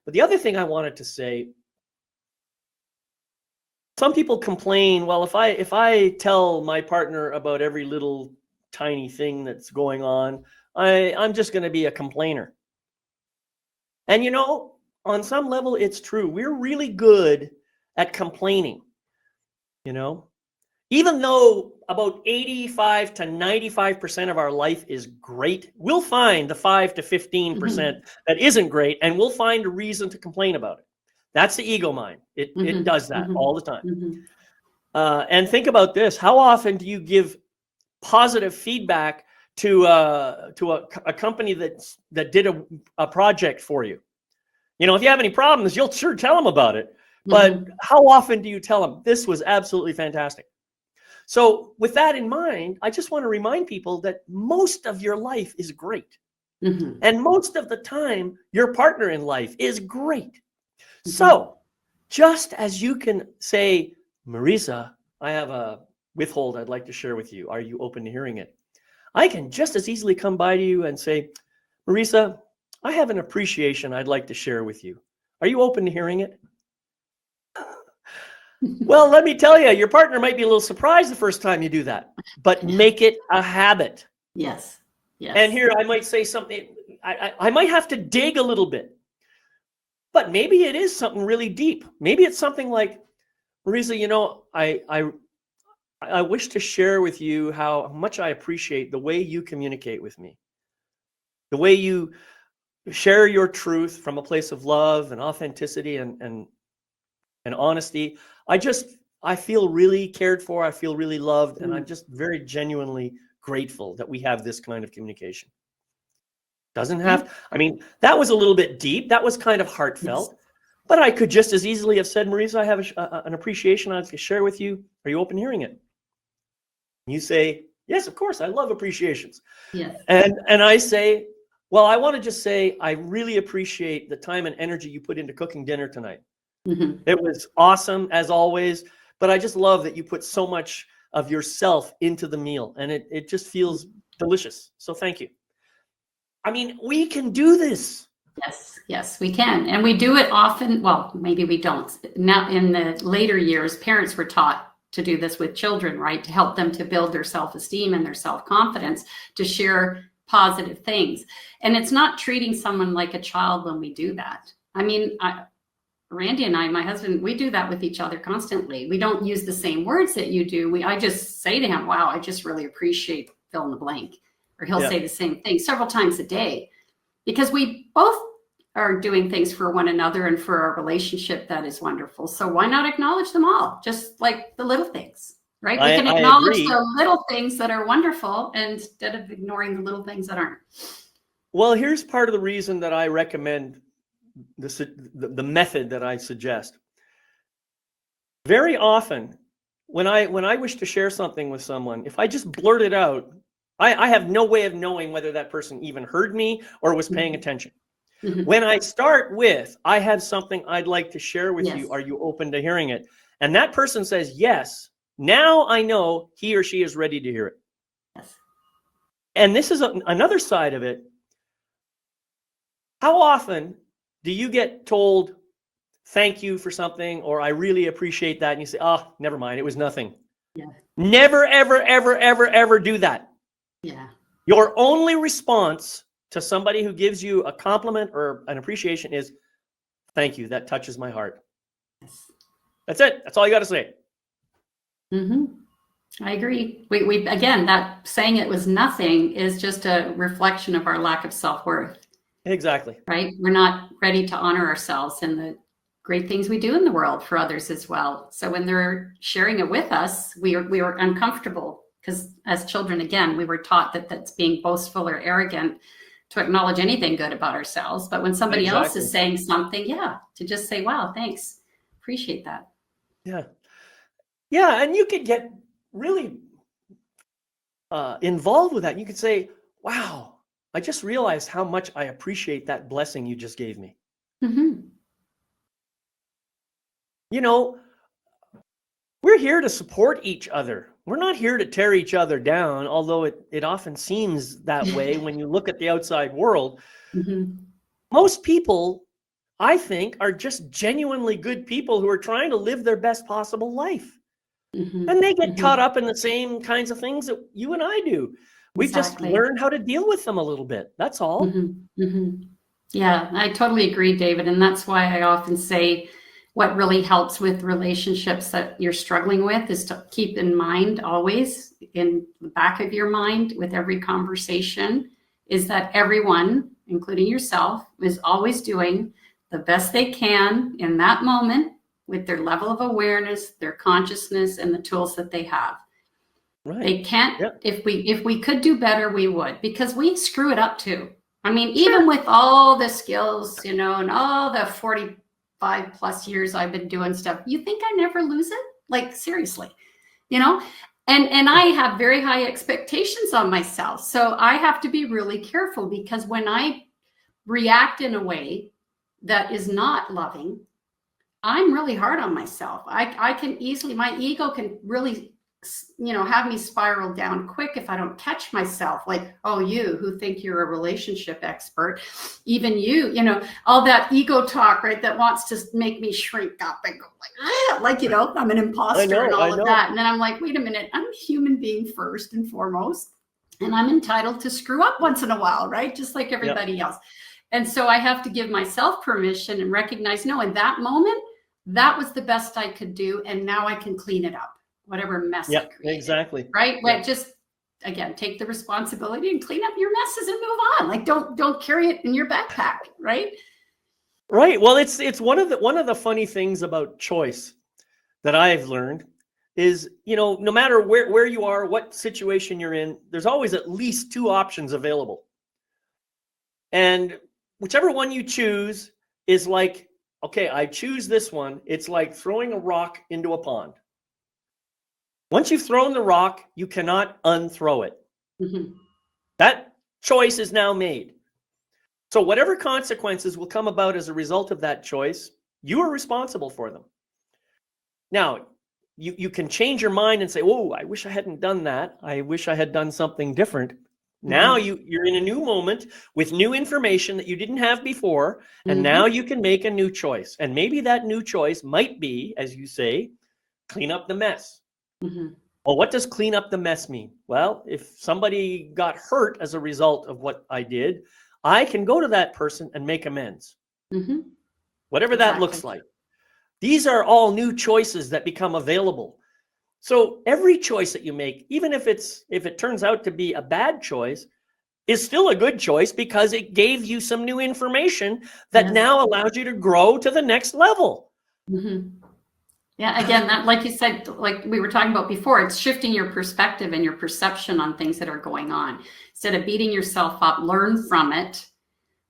But the other thing I wanted to say, some people complain, well, if I tell my partner about every little tiny thing that's going on, I'm just going to be a complainer. And on some level, it's true. We're really good at complaining, Even though about 85 to 95% of our life is great, we'll find the 5 to 15% that isn't great, and we'll find a reason to complain about it. That's the ego mind. It does that all the time. And think about this. How often do you give positive feedback to a company that did a project for you? If you have any problems, you'll sure tell them about it. But how often do you tell them, this was absolutely fantastic? So with that in mind, I just want to remind people that most of your life is great. And most of the time, your partner in life is great. So just as you can say, Marisa, I have a withhold I'd like to share with you. Are you open to hearing it? I can just as easily come by to you and say, Marisa, I have an appreciation I'd like to share with you. Are you open to hearing it? Well, let me tell you, your partner might be a little surprised the first time you do that, but make it a habit. Yes. And here I might say something, I might have to dig a little bit, but maybe it is something really deep. Maybe it's something like, Marisa, I wish to share with you how much I appreciate the way you communicate with me, the way you share your truth from a place of love and authenticity and honesty. I feel really cared for. I feel really loved. And I'm just very genuinely grateful that we have this kind of communication. Doesn't have, that was a little bit deep. That was kind of heartfelt, but I could just as easily have said, Marisa, I have an appreciation I'd like to share with you. Are you open to hearing it? You say, yes, of course. I love appreciations. Yes. And I say, well, I want to just say, I really appreciate the time and energy you put into cooking dinner tonight. Mhm. It was awesome as always, but I just love that you put so much of yourself into the meal, and it just feels delicious. So thank you. I mean, we can do this. Yes, yes, we can. And we do it often. Well, maybe we don't. Now, in the later years, parents were taught to do this with children, right? To help them to build their self-esteem and their self-confidence, to share positive things. And it's not treating someone like a child when we do that. I mean, Randy and I, my husband, we do that with each other constantly. We don't use the same words that you do. I just say to him, wow, I just really appreciate fill in the blank. Or he'll say the same thing several times a day, because we both are doing things for one another and for our relationship that is wonderful. So why not acknowledge them all? Just like the little things, right? We can acknowledge the little things that are wonderful instead of ignoring the little things that aren't. Well, here's part of the reason that I recommend the method that I suggest. Very often, when I wish to share something with someone, if I just blurt it out, I have no way of knowing whether that person even heard me or was paying attention. Mhm. When I start with, I have something I'd like to share with Yes. you. Are you open to hearing it? And that person says yes. Now I know he or she is ready to hear it. Yes. And this is another side of it. How often do you get told, thank you for something, or I really appreciate that, and you say, oh, never mind, it was nothing. Yeah. Never, ever, ever, ever, ever do that. Yeah. Your only response to somebody who gives you a compliment or an appreciation is, thank you, that touches my heart. Yes. That's it. That's all you got to say. Mm-hmm. I agree. We again, that saying it was nothing is just a reflection of our lack of self-worth. Exactly. Right? We're not ready to honor ourselves and the great things we do in the world for others as well. So when they're sharing it with us, we were uncomfortable, because as children, again, we were taught that that's being boastful or arrogant to acknowledge anything good about ourselves. But when somebody else is saying something, to just say, wow, thanks. Appreciate that. Yeah. Yeah. And you could get really involved with that. You could say, wow, I just realized how much I appreciate that blessing you just gave me. Mm-hmm. You know, we're here to support each other. We're not here to tear each other down, although it often seems that way when you look at the outside world. Mm-hmm. Most people, I think, are just genuinely good people who are trying to live their best possible life. Mm-hmm. And they get caught up in the same kinds of things that you and I do. We just learn how to deal with them a little bit. That's all. Mm-hmm. Mm-hmm. Yeah, I totally agree, David. And that's why I often say what really helps with relationships that you're struggling with is to keep in mind, always in the back of your mind with every conversation, is that everyone, including yourself, is always doing the best they can in that moment with their level of awareness, their consciousness, and the tools that they have. Right. They can't, if we could do better, we would, because we screw it up too. I mean, even with all the skills, and all the 45 plus years I've been doing stuff, you think I never lose it? Like, seriously, and I have very high expectations on myself. So I have to be really careful, because when I react in a way that is not loving, I'm really hard on myself. I can easily, my ego can really, have me spiral down quick if I don't catch myself. Like, oh, you who think you're a relationship expert, even you, all that ego talk, right? That wants to make me shrink up and go I'm an imposter and all of that. And then I'm like, wait a minute, I'm a human being first and foremost, and I'm entitled to screw up once in a while, right? Just like everybody else. And so I have to give myself permission and recognize, no, in that moment, that was the best I could do. And now I can clean it up. Whatever mess I created. Exactly. Right? But just, again, take the responsibility and clean up your messes and move on. Like, don't carry it in your backpack, right? Right. Well, it's one of the funny things about choice that I've learned is, no matter where you are, what situation you're in, there's always at least two options available. And whichever one you choose is like, okay, I choose this one. It's like throwing a rock into a pond. Once you've thrown the rock, you cannot unthrow it. Mm-hmm. That choice is now made. So whatever consequences will come about as a result of that choice, You are responsible for them. Now, you can change your mind and say, oh, I wish I hadn't done that. I wish I had done something different. Now you're in a new moment with new information that you didn't have before. And now you can make a new choice. And maybe that new choice might be, as you say, clean up the mess. Well, what does clean up the mess mean? Well, if somebody got hurt as a result of what I did, I can go to that person and make amends. Whatever that looks like. These are all new choices that become available. So every choice that you make, even if it turns out to be a bad choice, is still a good choice because it gave you some new information that now allows you to grow to the next level. Yeah, again, that, like you said, like we were talking about before, it's shifting your perspective and your perception on things that are going on. Instead of beating yourself up, learn from it.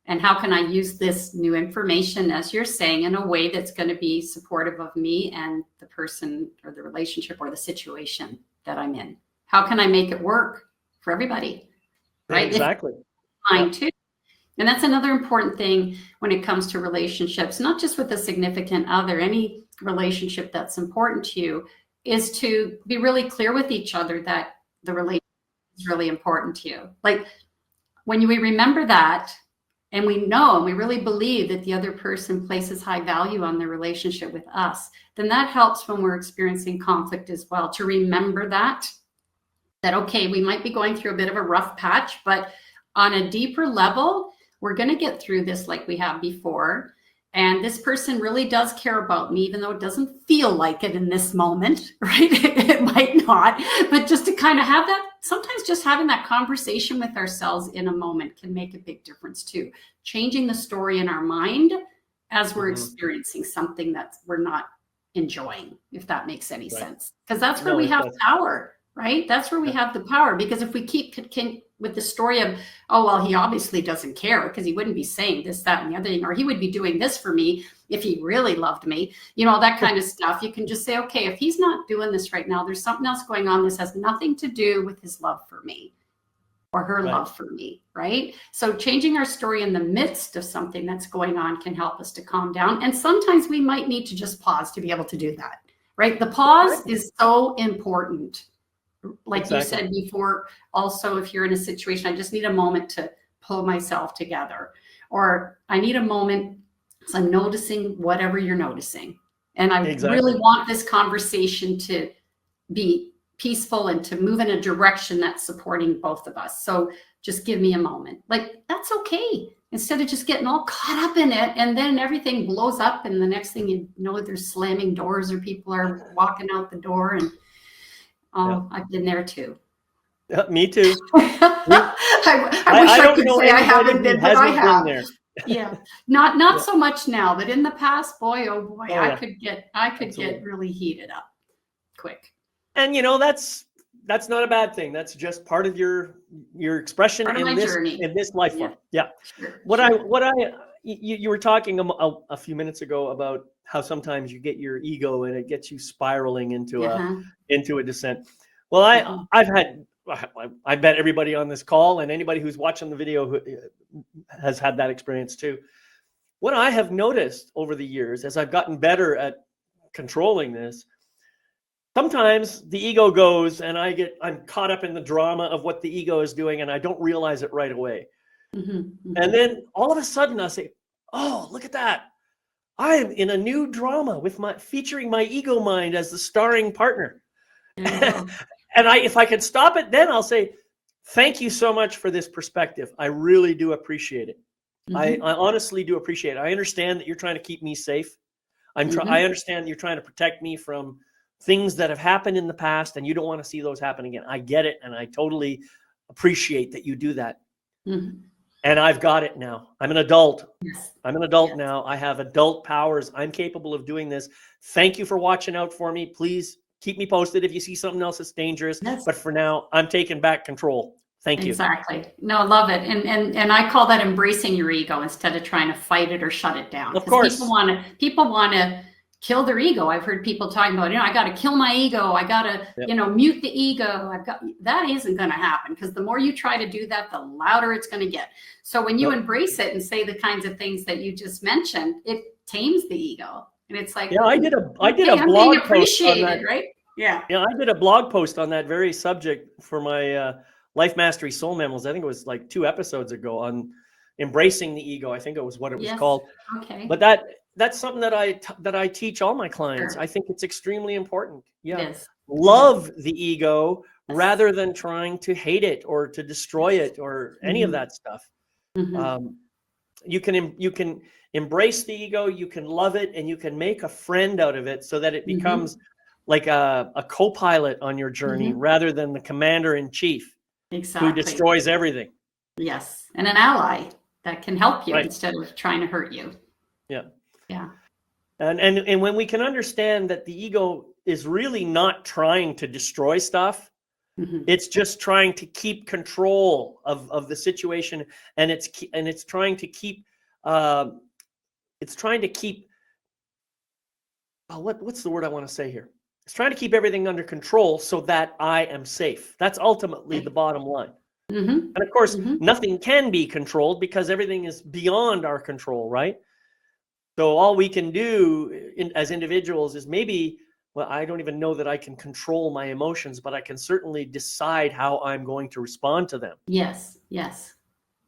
And how can I use this new information, as you're saying, in a way that's going to be supportive of me and the person or the relationship or the situation that I'm in? How can I make it work for everybody? Right? Exactly. Mine too. And that's another important thing when it comes to relationships, not just with a significant other, any relationship that's important to you, is to be really clear with each other that the relationship is really important to you. Like when we remember that, and we know and we really believe that the other person places high value on their relationship with us, then that helps when we're experiencing conflict as well, to remember that, okay, we might be going through a bit of a rough patch, but on a deeper level, we're going to get through this like we have before. And this person really does care about me, even though it doesn't feel like it in this moment, right? It might not, but just to kind of have that, sometimes just having that conversation with ourselves in a moment can make a big difference too. Changing the story in our mind as we're experiencing something that we're not enjoying, if that makes any sense. Because that's where we have power, right? That's where we have the power. Because if we keep with the story of, oh, well, he obviously doesn't care because he wouldn't be saying this, that, and the other thing, or he would be doing this for me if he really loved me, you know, that kind of stuff. You can just say, okay, if he's not doing this right now, there's something else going on. This has nothing to do with his love for me or her love for me, right? So changing our story in the midst of something that's going on can help us to calm down. And sometimes we might need to just pause to be able to do that, right? The pause is so important. Like you said before, also, if you're in a situation, I just need a moment to pull myself together, or I need a moment because I'm noticing whatever you're noticing. And I really want this conversation to be peaceful and to move in a direction that's supporting both of us. So just give me a moment. Like, that's okay. Instead of just getting all caught up in it and then everything blows up and the next thing you know, there's slamming doors or people are walking out the door and I've been there too. Me too. I wish I could say I haven't been, but I have. There. Yeah, not so much now, but in the past, boy, oh boy, I could get really heated up quick. And you know, that's not a bad thing. That's just part of your expression in this life form. Yeah. You were talking a few minutes ago about how sometimes you get your ego and it gets you spiraling into a descent. Well, I bet everybody on this call and anybody who's watching the video who has had that experience too. What I have noticed over the years as I've gotten better at controlling this, sometimes the ego goes and I'm caught up in the drama of what the ego is doing and I don't realize it right away. And then all of a sudden I say, oh, look at that. I am in a new drama featuring my ego mind as the starring partner. And if I could stop it, then I'll say, thank you so much for this perspective. I really do appreciate it. I honestly do appreciate it. I understand that you're trying to keep me safe. I understand you're trying to protect me from things that have happened in the past and you don't want to see those happen again. I get it. And I totally appreciate that you do that. And I've got it now. I'm an adult. I'm an adult now. I have adult powers. I'm capable of doing this. Thank you for watching out for me. Please keep me posted if you see something else that's dangerous. But for now, I'm taking back control. Thank you. Exactly. No, I love it. And I call that embracing your ego instead of trying to fight it or shut it down. Of course. People want to kill their ego. I've heard people talking about, I got to kill my ego. I got to, mute the ego. That isn't going to happen because the more you try to do that, the louder it's going to get. So when you embrace it and say the kinds of things that you just mentioned, tames the ego. And it's like, Yeah, I did a I'm being blog post on that. appreciated, right? Yeah. Yeah, I did a blog post on that very subject for my Life Mastery Soul Memos. I think it was like 2 episodes ago, on embracing the ego. I think it was what it was Yes. called. Okay. But that's something that I teach all my clients. Sure. I think it's extremely important. Yeah. It is. Love the ego Yes. rather than trying to hate it or to destroy it or any of that stuff. You can embrace the ego, you can love it, and you can make a friend out of it so that it becomes like a co-pilot on your journey rather than the commander in chief who destroys everything. Yes. And an ally that can help you instead of trying to hurt you. Yeah. Yeah. And when we can understand that the ego is really not trying to destroy stuff, it's just trying to keep control of the situation, and it's trying to keep what's the word I want to say here? It's trying to keep everything under control so that I am safe. That's ultimately the bottom line. And of course, nothing can be controlled because everything is beyond our control, right? So all we can do as individuals is maybe, well, I don't even know that I can control my emotions, but I can certainly decide how I'm going to respond to them. Yes, yes.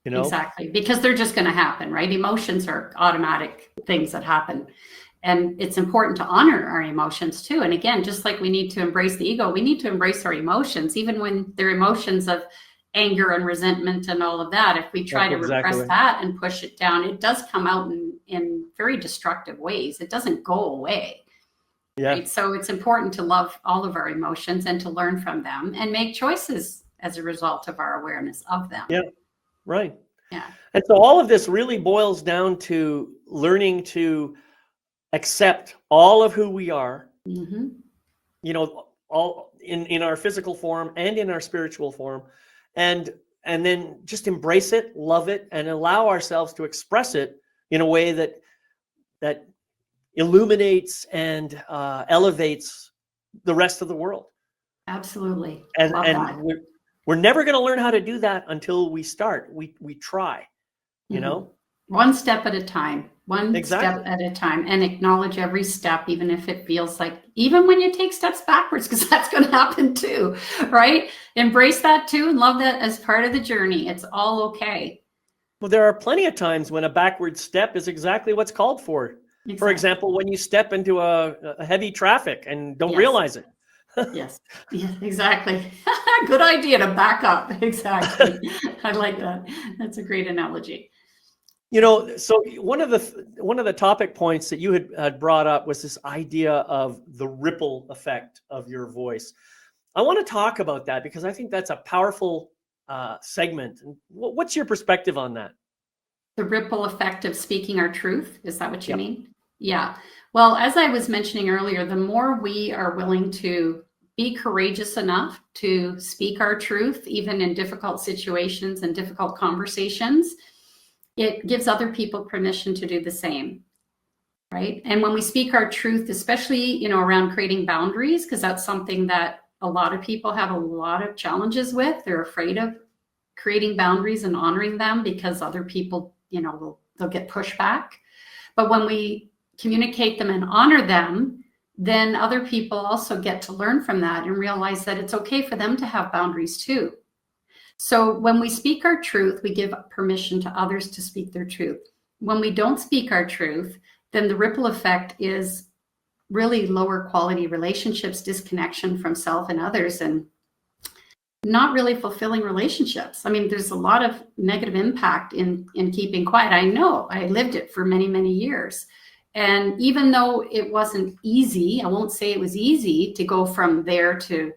You know? Exactly. Because they're just going to happen, right? Emotions are automatic things that happen. And it's important to honor our emotions too. And again, just like we need to embrace the ego, we need to embrace our emotions, even when they're emotions of anger and resentment and all of that. If we try to repress that and push it down, it does come out in very destructive ways. It doesn't go away. Yeah. Right? So it's important to love all of our emotions and to learn from them and make choices as a result of our awareness of them. Yeah. Right. Yeah. And so all of this really boils down to learning to accept all of who we are, you know, all in our physical form and in our spiritual form, and then just embrace it, love it, and allow ourselves to express it in a way that illuminates and elevates the rest of the world. Absolutely. And we're never going to learn how to do that until we start. We try, you know? One step at a time, step at a time, and acknowledge every step, even if it feels like, even when you take steps backwards, because that's going to happen too, right? Embrace that too and love that as part of the journey. It's all okay. Well, there are plenty of times when a backward step is exactly what's called for. Exactly. For example, when you step into a heavy traffic and don't realize it. Yes, exactly. Good idea to back up. Exactly. I like that. That's a great analogy. You know, so one of the topic points that you had brought up was this idea of the ripple effect of your voice. I want to talk about that because I think that's a powerful segment. What's your perspective on that? The ripple effect of speaking our truth. Is that what you mean? Yeah. Well, as I was mentioning earlier, the more we are willing to be courageous enough to speak our truth, even in difficult situations and difficult conversations, it gives other people permission to do the same, right? And when we speak our truth, especially, you know, around creating boundaries, because that's something that a lot of people have a lot of challenges with. They're afraid of creating boundaries and honoring them because other people, you know, they'll get pushback. But when we communicate them and honor them, then other people also get to learn from that and realize that it's okay for them to have boundaries too. So when we speak our truth, we give permission to others to speak their truth. When we don't speak our truth, then the ripple effect is really lower quality relationships, disconnection from self and others, and not really fulfilling relationships. I mean, there's a lot of negative impact in keeping quiet. I know, I lived it for many, many years. And even though it wasn't easy, I won't say it was easy to go from there to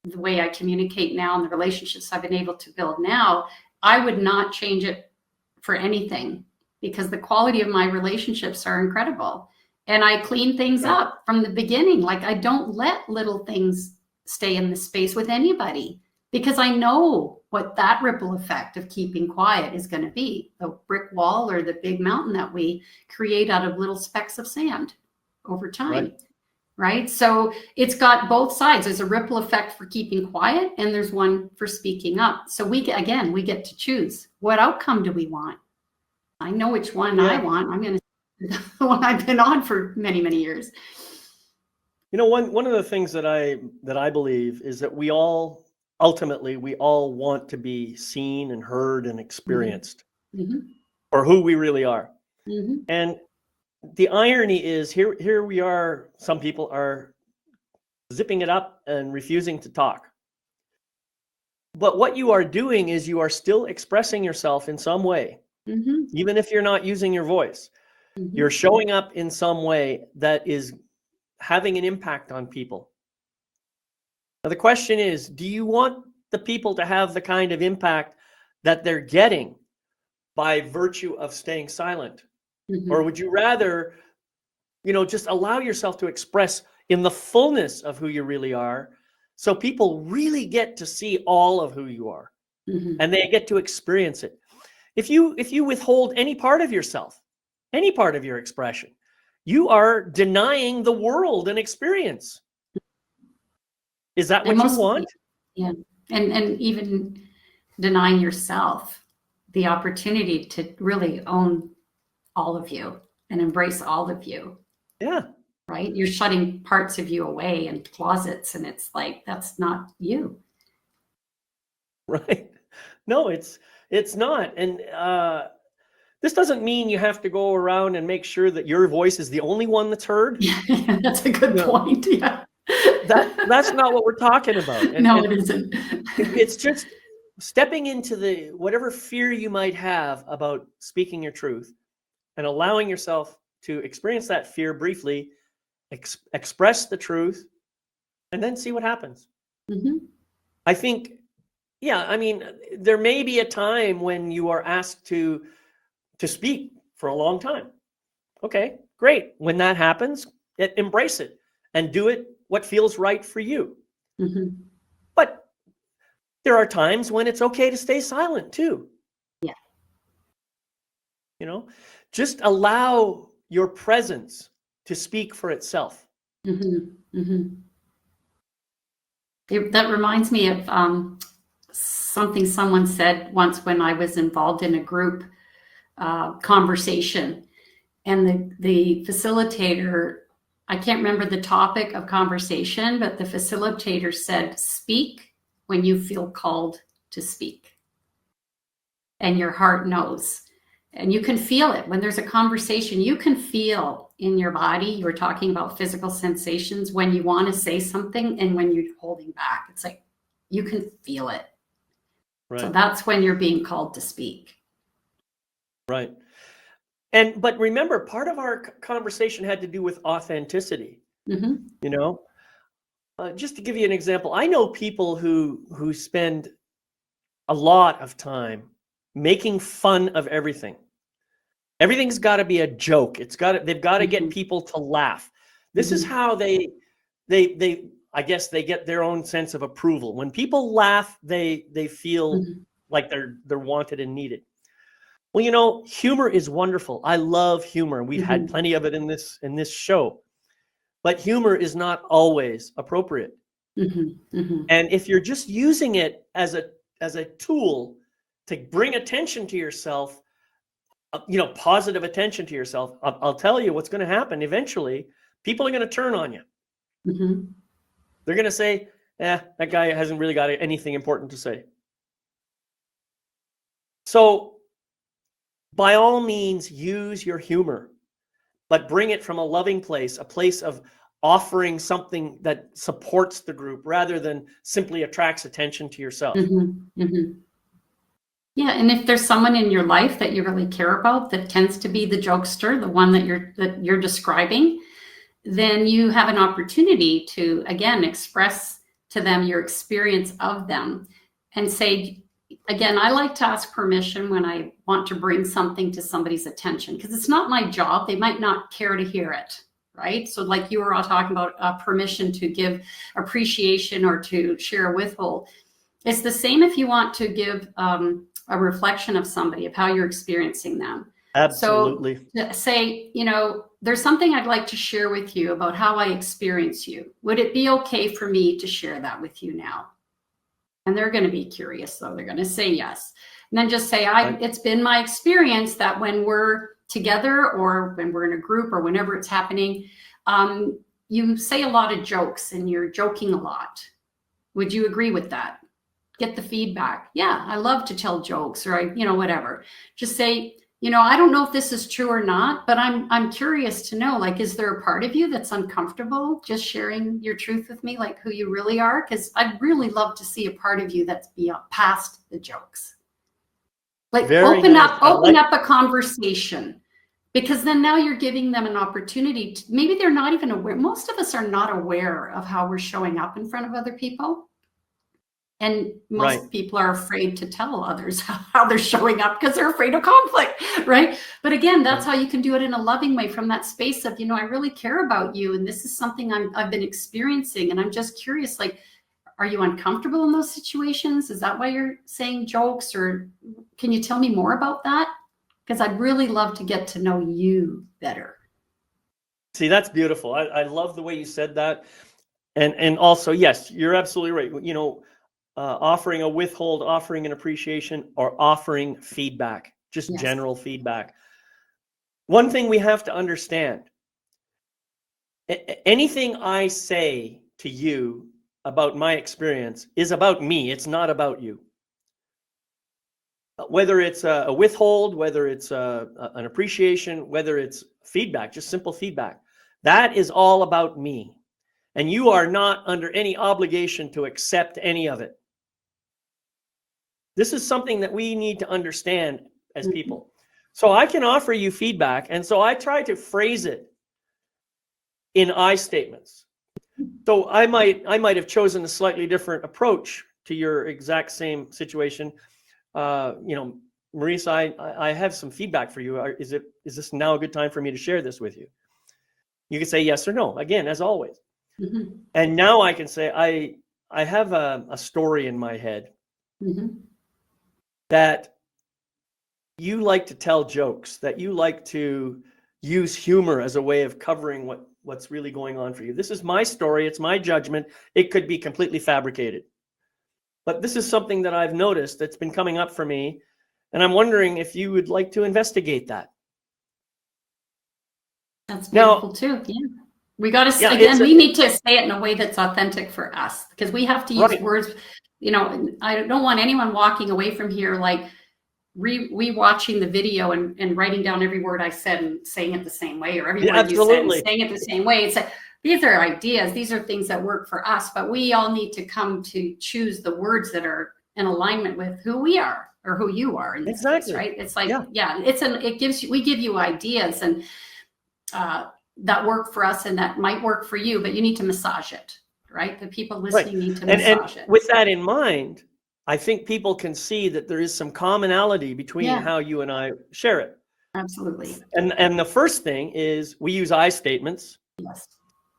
the way I communicate now and the relationships I've been able to build now, I would not change it for anything because the quality of my relationships are incredible. And I clean things up from the beginning. Like I don't let little things stay in the space with anybody because I know what that ripple effect of keeping quiet is going to be. The brick wall or the big mountain that we create out of little specks of sand over time. Right? So it's got both sides. There's a ripple effect for keeping quiet and there's one for speaking up. So we get to choose. What outcome do we want? I know which one I want. I'm going to the one I've been on for many, many years. You know, one of the things that I believe is that we all ultimately want to be seen and heard and experienced Mm-hmm. for who we really are. Mm-hmm. And the irony is here we are, some people are zipping it up and refusing to talk. But what you are doing is you are still expressing yourself in some way, Mm-hmm. even if you're not using your voice. Mm-hmm. You're showing up in some way that is having an impact on people. Now, the question is, do you want the people to have the kind of impact that they're getting by virtue of staying silent? Mm-hmm. Or would you rather, just allow yourself to express in the fullness of who you really are, so people really get to see all of who you are Mm-hmm. and they get to experience it? If you withhold any part of yourself, any part of your expression, you are denying the world an experience. Is that what you want? Yeah. And even denying yourself the opportunity to really own all of you and embrace all of you. Yeah. Right? You're shutting parts of you away in closets, and it's like, that's not you. Right. No, it's not. And this doesn't mean you have to go around and make sure that your voice is the only one that's heard. Yeah, that's a good point. Yeah. That's not what we're talking about. No, it isn't. It's just stepping into the whatever fear you might have about speaking your truth and allowing yourself to experience that fear briefly, express the truth, and then see what happens. Mm-hmm. I think, yeah, I mean, there may be a time when you are asked to speak for a long time. Okay, great. When that happens, embrace it and do it what feels right for you. Mm-hmm. But there are times when it's okay to stay silent too. Yeah. Just allow your presence to speak for itself. Mm-hmm. Mm-hmm. That reminds me of something someone said once when I was involved in a group conversation, and the facilitator, I can't remember the topic of conversation, but the facilitator said, speak when you feel called to speak. And your heart knows. And you can feel it. When there's a conversation, you can feel in your body, you were talking about physical sensations, when you want to say something and when you're holding back. It's like, you can feel it. Right. So that's when you're being called to speak. Right. But remember, part of our conversation had to do with authenticity. Mm-hmm. Just to give you an example, I know people who spend a lot of time making fun of everything. Everything's got to be a joke. They've got to get people to laugh. This is how they I guess they get their own sense of approval. When people laugh, they feel like they're wanted and needed. Well, humor is wonderful. I love humor. We've had plenty of it in this show. But humor is not always appropriate. And if you're just using it as a tool to bring attention to yourself, positive attention to yourself, I'll tell you what's going to happen. Eventually, people are going to turn on you. They're going to say, that guy hasn't really got anything important to say. So by all means, use your humor, but bring it from a loving place, a place of offering something that supports the group rather than simply attracts attention to yourself. Yeah, and if there's someone in your life that you really care about that tends to be the jokester, the one that you're describing, then you have an opportunity to, again, express to them your experience of them and say, again, I like to ask permission when I want to bring something to somebody's attention, because it's not my job. They might not care to hear it, right? So like you were all talking about permission to give appreciation or to share a withhold. It's the same if you want to give a reflection of somebody, of how you're experiencing them. Absolutely. So say, there's something I'd like to share with you about how I experience you. Would it be okay for me to share that with you now? And they're going to be curious, though. They're going to say yes. And then just say, it's been my experience that when we're together or when we're in a group or whenever it's happening, you say a lot of jokes and you're joking a lot. Would you agree with that? Get the feedback. Yeah, I love to tell jokes, or whatever. Just say, I don't know if this is true or not, but I'm curious to know, like, is there a part of you that's uncomfortable just sharing your truth with me, like who you really are? Because I'd really love to see a part of you that's beyond past the jokes. Like open up a conversation, because then now you're giving them an opportunity to, maybe they're not even aware. Most of us are not aware of how we're showing up in front of other people. And most people are afraid to tell others how they're showing up because they're afraid of conflict, right? But again, that's how you can do it in a loving way, from that space of, I really care about you, and this is something I've been experiencing, and I'm just curious, like, are you uncomfortable in those situations? Is that why you're saying jokes, or can you tell me more about that? Because I'd really love to get to know you better. See, that's beautiful. I love the way you said that. And also, yes, you're absolutely right. Offering a withhold, offering an appreciation, or offering feedback, just general feedback. One thing we have to understand, anything I say to you about my experience is about me. It's not about you. Whether it's a withhold, whether it's an appreciation, whether it's feedback, just simple feedback, that is all about me. And you are not under any obligation to accept any of it. This is something that we need to understand as people. So I can offer you feedback, and so I try to phrase it in I statements. So I might have chosen a slightly different approach to your exact same situation. Marisa, I have some feedback for you. Is this now a good time for me to share this with you? You can say yes or no, again, as always. And now I can say, I have a story in my head that you like to tell jokes, that you like to use humor as a way of covering what's really going on for you. This is my story. It's my judgment. It could be completely fabricated. But this is something that I've noticed that's been coming up for me. And I'm wondering if you would like to investigate that. That's beautiful too. Yeah. We got to, again, we need to say it in a way that's authentic for us, because we have to use words. I don't want anyone walking away from here like re-watching the video and writing down every word I said and saying it the same way, or every word you said and saying it the same way. It's like, these are ideas. These are things that work for us, but we all need to come to choose the words that are in alignment with who we are, or who you are in this case, right? It's like, we give you ideas and that work for us and that might work for you, but you need to massage it, right? The people listening need to massage it. With that in mind, I think people can see that there is some commonality between how you and I share it. Absolutely. And the first thing is we use I statements. Yes.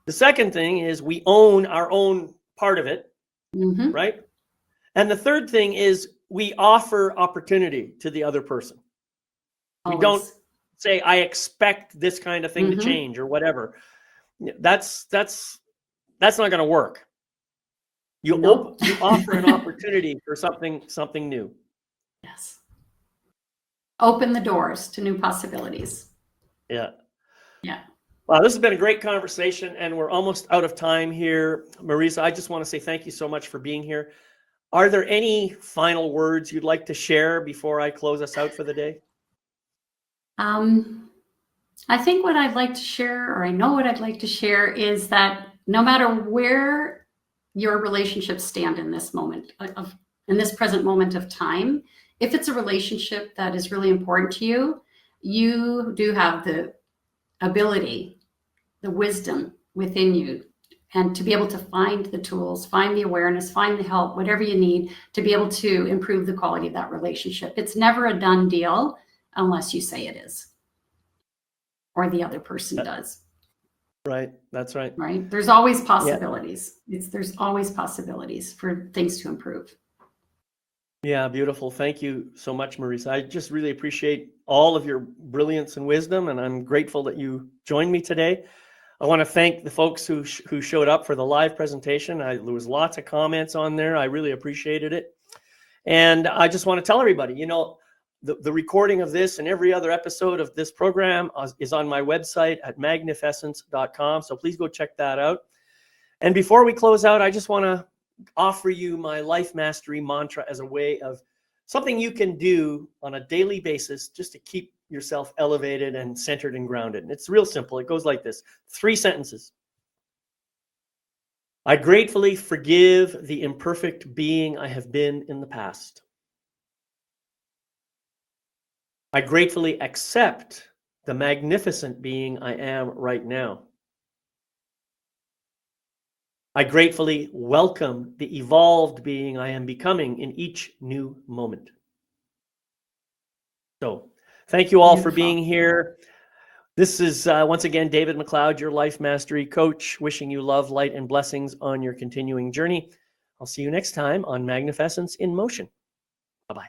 The second thing is we own our own part of it, right? And the third thing is we offer opportunity to the other person. We don't say, I expect this kind of thing to change or whatever. That's not going to work. You offer an opportunity for something new. Yes. Open the doors to new possibilities. Yeah. Yeah. Wow, this has been a great conversation, and we're almost out of time here. Marisa, I just want to say thank you so much for being here. Are there any final words you'd like to share before I close us out for the day? I think what I'd like to share, or I know what I'd like to share, is that no matter where your relationships stand in this moment in this present moment of time, if it's a relationship that is really important to you, you do have the ability, the wisdom within you, and to be able to find the tools, find the awareness, find the help, whatever you need to be able to improve the quality of that relationship. It's never a done deal unless you say it is, or the other person does. Right. That's right. Right. There's always possibilities. There's always possibilities for things to improve. Yeah, beautiful. Thank you so much, Marisa. I just really appreciate all of your brilliance and wisdom, and I'm grateful that you joined me today. I want to thank the folks who showed up for the live presentation. There was lots of comments on there. I really appreciated it. And I just want to tell everybody, The recording of this and every other episode of this program is on my website at magnificence.com. So please go check that out. And before we close out, I just want to offer you my life mastery mantra as a way of something you can do on a daily basis just to keep yourself elevated and centered and grounded. And it's real simple. It goes like this: 3 sentences. I gratefully forgive the imperfect being I have been in the past. I gratefully accept the magnificent being I am right now. I gratefully welcome the evolved being I am becoming in each new moment. So, thank you all for being here. This is, once again, David McLeod, your Life Mastery Coach, wishing you love, light, and blessings on your continuing journey. I'll see you next time on Magnificence in Motion. Bye-bye.